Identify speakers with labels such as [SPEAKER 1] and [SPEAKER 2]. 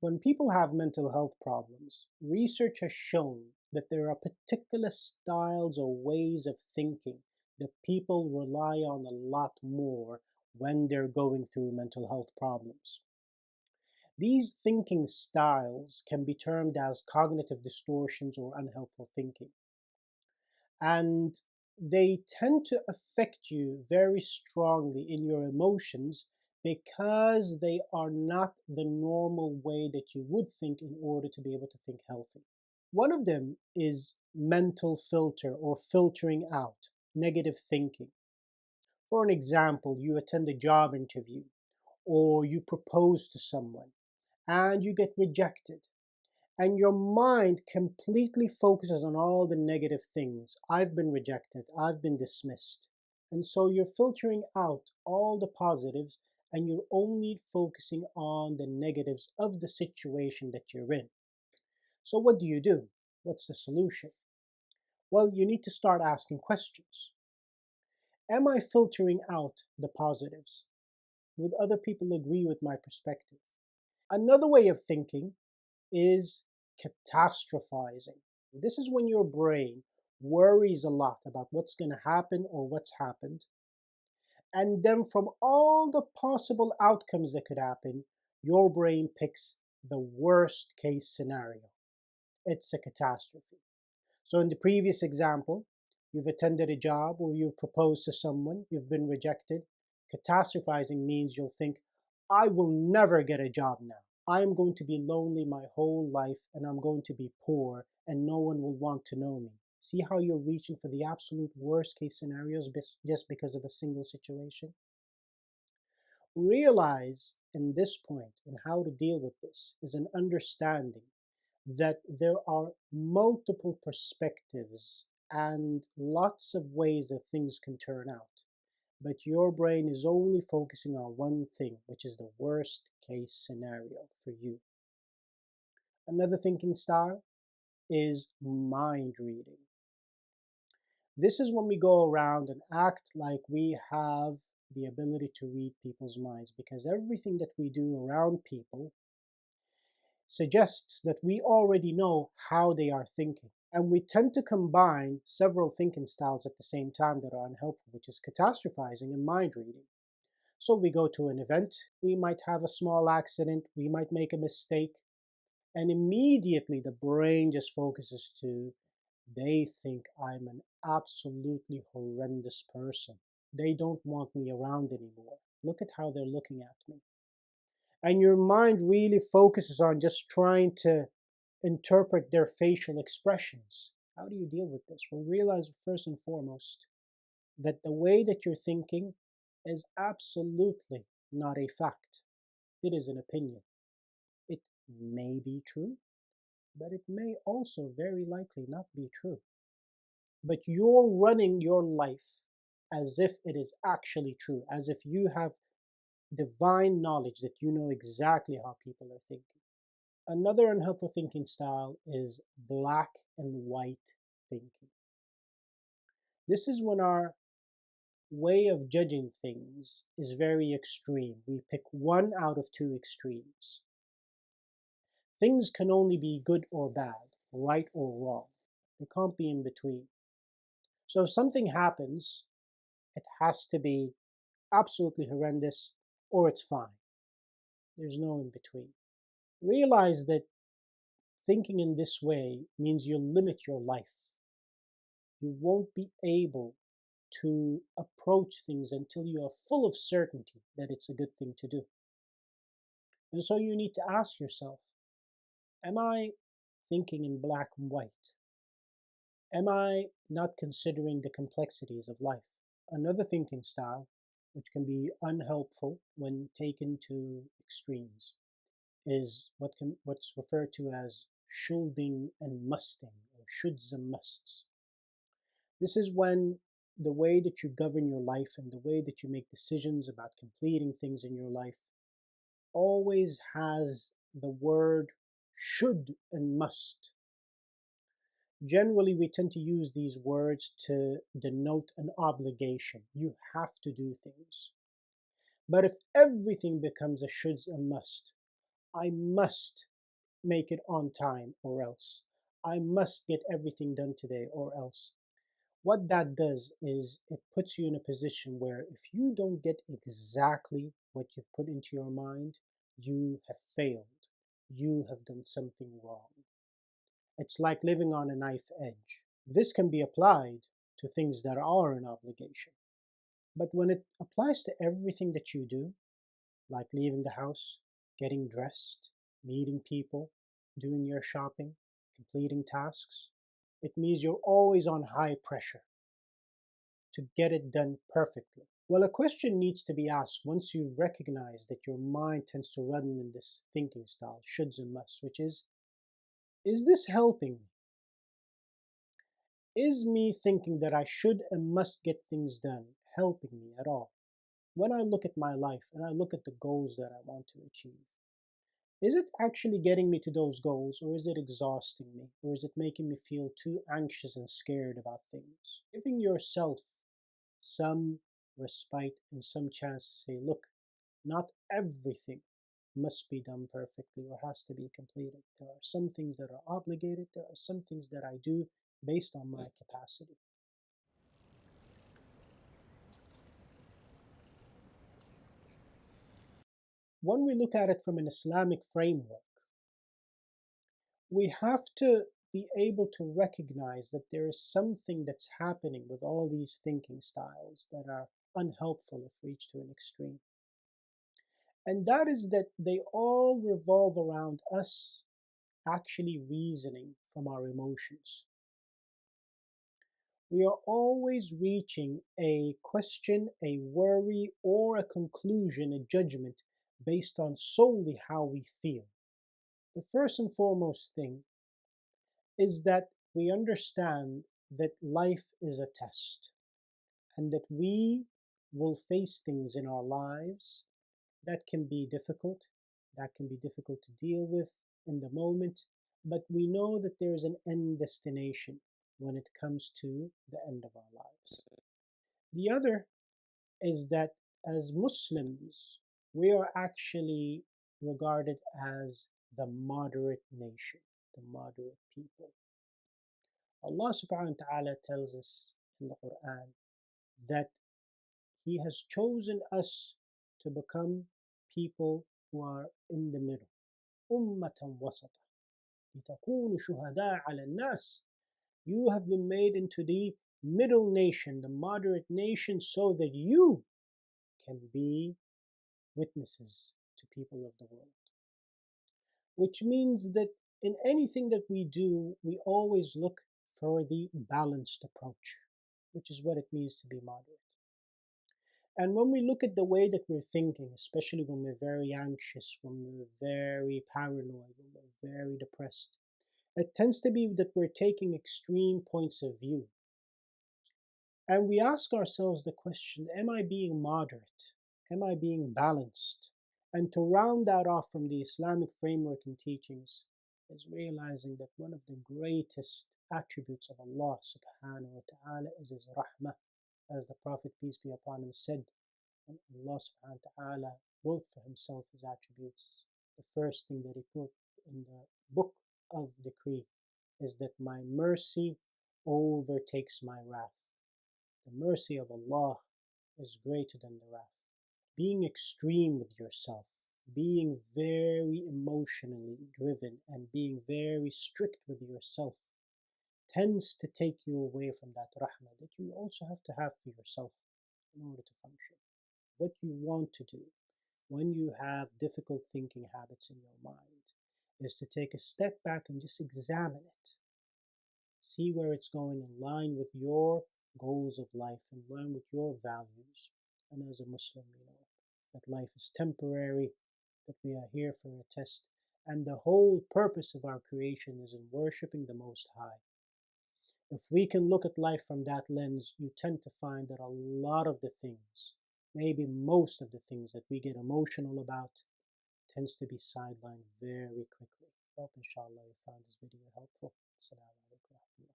[SPEAKER 1] When people have mental health problems, research has shown that there are particular styles or ways of thinking that people rely on a lot more when they're going through mental health problems. These thinking styles can be termed as cognitive distortions or unhelpful thinking, and they tend to affect you very strongly in your emotions because they are not the normal way that you would think in order to be able to think healthy. One of them is mental filter or filtering out negative thinking. For an example, you attend a job interview or you propose to someone and you get rejected, and your mind completely focuses on all the negative things. I've been rejected, I've been dismissed. And so you're filtering out all the positives and you're only focusing on the negatives of the situation that you're in. So what do you do? What's the solution? Well, you need to start asking questions. Am I filtering out the positives? Would other people agree with my perspective? Another way of thinking is catastrophizing. This is when your brain worries a lot about what's going to happen or what's happened. And then from all the possible outcomes that could happen, your brain picks the worst case scenario. It's a catastrophe. So in the previous example, you've attended a job or you proposed to someone, you've been rejected. Catastrophizing means you'll think, I will never get a job now. I am going to be lonely my whole life and I'm going to be poor and no one will want to know me. See how you're reaching for the absolute worst case scenarios just because of a single situation? Realize in this point and how to deal with this is an understanding that there are multiple perspectives and lots of ways that things can turn out. But your brain is only focusing on one thing, which is the worst case scenario for you. Another thinking style is mind reading. This is when we go around and act like we have the ability to read people's minds, because everything that we do around people suggests that we already know how they are thinking. And we tend to combine several thinking styles at the same time that are unhelpful, which is catastrophizing and mind reading. So we go to an event, we might have a small accident, we might make a mistake, and immediately the brain just focuses to, they think I'm an absolutely horrendous person. They don't want me around anymore. Look at how they're looking at me. And your mind really focuses on just trying to interpret their facial expressions. How do you deal with this? Well, realize first and foremost that the way that you're thinking is absolutely not a fact. It is an opinion. It may be true, but it may also very likely not be true. But you're running your life as if it is actually true, as if you have divine knowledge that you know exactly how people are thinking. Another unhelpful thinking style is black and white thinking. This is when our way of judging things is very extreme. We pick one out of two extremes. Things can only be good or bad, right or wrong. They can't be in between. So if something happens, it has to be absolutely horrendous or it's fine. There's no in between. Realize that thinking in this way means you'll limit your life. You won't be able to approach things until you are full of certainty that it's a good thing to do. And so you need to ask yourself, am I thinking in black and white? Am I not considering the complexities of life? Another thinking style, which can be unhelpful when taken to extremes, is what's referred to as shoulding and musting, or shoulds and musts. This is when the way that you govern your life and the way that you make decisions about completing things in your life always has the word should and must. Generally, we tend to use these words to denote an obligation. You have to do things. But if everything becomes a should and must, I must make it on time or else. I must get everything done today or else. What that does is it puts you in a position where if you don't get exactly what you've put into your mind, you have failed. You have done something wrong. It's like living on a knife edge. This can be applied to things that are an obligation. But when it applies to everything that you do, like leaving the house, getting dressed, meeting people, doing your shopping, completing tasks, it means you're always on high pressure to get it done perfectly. Well, a question needs to be asked once you recognize that your mind tends to run in this thinking style, shoulds and musts, which is this helping me? Is me thinking that I should and must get things done helping me at all? When I look at my life and I look at the goals that I want to achieve, is it actually getting me to those goals, or is it exhausting me, or is it making me feel too anxious and scared about things? Giving yourself some respite and some chance to say, look, not everything must be done perfectly or has to be completed. There are some things that are obligated, there are some things that I do based on my capacity. When we look at it from an Islamic framework, we have to be able to recognize that there is something that's happening with all these thinking styles that are unhelpful if reached to an extreme. And that is that they all revolve around us actually reasoning from our emotions. We are always reaching a question, a worry, or a conclusion, a judgment based on solely how we feel. The first and foremost thing is that we understand that life is a test and that we will face things in our lives that can be difficult, that can be difficult to deal with in the moment, but we know that there is an end destination when it comes to the end of our lives. The other is that as Muslims, we are actually regarded as the moderate nation, the moderate people. Allah subhanahu wa ta'ala tells us in the Quran that He has chosen us to become people who are in the middle. Ummatan wasata. لِتَكُونُوا شُهَدَاءَ عَلَى النَّاسِ. You have been made into the middle nation, the moderate nation, so that you can be witnesses to people of the world. Which means that in anything that we do, we always look for the balanced approach, which is what it means to be moderate. And when we look at the way that we're thinking, especially when we're very anxious, when we're very paranoid, when we're very depressed, it tends to be that we're taking extreme points of view. And we ask ourselves the question, am I being moderate? Am I being balanced? And to round that off from the Islamic framework and teachings is realizing that one of the greatest attributes of Allah subhanahu wa ta'ala is His rahmah. As the Prophet, peace be upon him, said, when Allah subhanahu wa ta'ala wrote for himself his attributes, the first thing that he put in the book of decree is that my mercy overtakes my wrath. The mercy of Allah is greater than the wrath. Being extreme with yourself, being very emotionally driven, and being very strict with yourself tends to take you away from that rahmah that you also have to have for yourself in order to function. What you want to do when you have difficult thinking habits in your mind is to take a step back and just examine it. See where it's going in line with your goals of life, in line with your values. And as a Muslim, we know that life is temporary, that we are here for a test, and the whole purpose of our creation is in worshipping the Most High. If we can look at life from that lens, you tend to find that a lot of the things, maybe most of the things that we get emotional about, tends to be sidelined very quickly. Hope inshallah you found this video helpful. Assalamu alaikum.